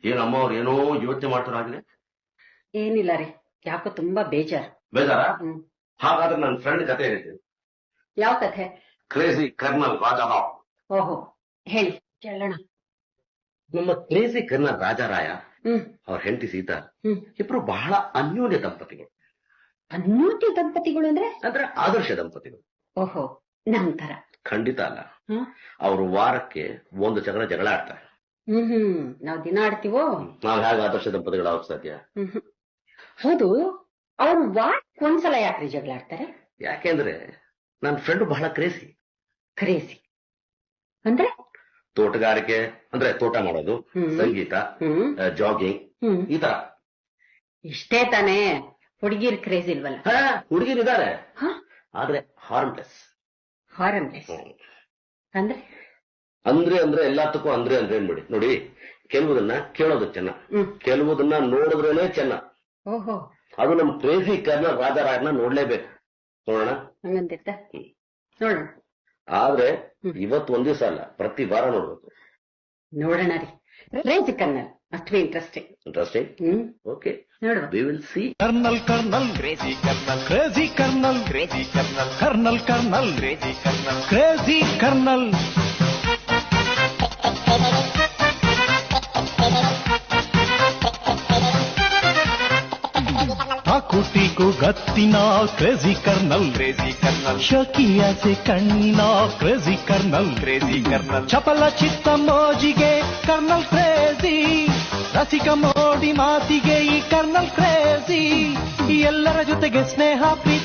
ಏನಮ್ಮ ಅವ್ರು ಏನೋ ಯೋಚನೆ ಮಾಡ್ತಾರಾಗ್ಲಿ. ಏನಿಲ್ಲ ರೀ, ಯಾಕೋ ತುಂಬಾ ಬೇಜಾರ್. ಬೇಜಾರ? ಹಾಗಾದ್ರೆ ನನ್ನ ಫ್ರೆಂಡ್ ಕತೆ ಹೇಳ್ತೀನಿ. ಯಾವ ಕಥೆ? Crazy kernel Raja Rao. ಓಹೋ, ಹೇಳಿ ಕೇಳೋಣ. ನಮ್ಮ ಕ್ರೇಜಿ ಕರ್ನಲ್ ರಾಜಾರಾಯ ಅವ್ರ ಹೆಂಡತಿ ಸೀತಾ ಇಬ್ರು ಬಹಳ ಅನ್ಯೋನ್ಯ ದಂಪತಿಗಳು. ಅನ್ಯೋನ್ಯ ದಂಪತಿಗಳು ಅಂದ್ರೆ? ಅಂದ್ರೆ ಆದರ್ಶ ದಂಪತಿಗಳು. ಓಹೋ, ನಮ್ ತರ? ಖಂಡಿತ ಅಲ್ಲ. ಅವರು ವಾರಕ್ಕೆ ಒಂದು ಜಗಳ ಆಡ್ತಾರೆ. ನಾವ್ ದಿನ ಆಡ್ತೀವೋ? ನಾವ್ ಹೇಗೆ ಆದರ್ಶ ದಂಪತಿಗಳು ಆಗೋಕ್ ಸಾಧ್ಯ? ಹೌದು, ಅವ್ರು ವಾರಕ್ಕೆ ಒಂದ್ಸಲ ಯಾಕ್ರಿ ಜಗಳ ಆಡ್ತಾರೆ? ಯಾಕೆಂದ್ರೆ ನನ್ನ ಫ್ರೆಂಡ್ ಬಹಳ ಕ್ರೇಜಿ. ಕ್ರೇಜಿ ಅಂದ್ರೆ? ತೋಟಗಾರಿಕೆ ಅಂದ್ರೆ ತೋಟ ಮಾಡೋದು, ಸಂಗೀತ, ಜಾಗಿಂಗ್, ಈ ತರ. ಇಷ್ಟೇ ತಾನೇ? ಹುಡುಗಿರ್ ಕ್ರೇಜ್ ಇಲ್ವಲ್ಲ? ಹುಡುಗಿರಿದ್ದಾರೆ, ಆದ್ರೆ ಹಾರ್ಮ್ಲೆಸ್. ಹಾರ್ಮ್ಲೆಸ್ ಅಂದ್ರೆ? ಅಂದ್ರೆ ಎಲ್ಲದಕ್ಕೂ ಅಂದ್ರೆ ಏನ್ಬಿಡಿ ನೋಡಿ. ಕೆಲವುದನ್ನ ಕೇಳೋದು ಚೆನ್ನ, ಕೆಲವುದನ್ನ ನೋಡಿದ್ರೇನೆ ಚೆನ್ನ. ಓಹೋ, ಅದು ನಮ್ ಕ್ರೇಜಿ ಕರ್ನಲ್ ರಾಜಾರಾಯನ ನೋಡ್ಲೇಬೇಕು. ನೋಡೋಣ? ಹಂಗಂತಿರ್ತ ನೋಡೋಣ. ಆದ್ರೆ ಇವತ್ತು ಒಂದ್ ದಿವಸ ಅಲ್ಲ, ಪ್ರತಿ ವಾರ ನೋಡ್ಬೇಕು. ನೋಡೋಣ ರೀ. ಕ್ರೇಜಿ ಕರ್ನಲ್ ಅಷ್ಟೇ ಇಂಟ್ರೆಸ್ಟಿಂಗ್. ಓಕೆ, ನೋಡುವ. We will see. Colonel crazy colonel, crazy colonel, crazy colonel, colonel crazy colonel, crazy colonel. ಕುಟಿಗೂ ಗತ್ತಿನ ಕ್ರೇಜಿ ಕರ್ನಲ್, ಕ್ರೇಜಿ ಕರ್ನಲ್. ಶಕಿಯ ಸೆ ಕಣ್ಣಿನ ಕ್ರೇಜಿ ಕರ್ನಲ್, ಕ್ರೇಜಿ ಕರ್ನಲ್. ಚಪಲ ಚಿತ್ತ ಮೋಜಿಗೆ ಕರ್ನಲ್ ಕ್ರೇಜಿ, ರಸಿಕ ಮೋಡಿ ಮಾತಿಗೆ ಈ ಕರ್ನಲ್ ಕ್ರೇಜಿ. ಎಲ್ಲರ ಜೊತೆಗೆ ಸ್ನೇಹ ಪ್ರೀತಿ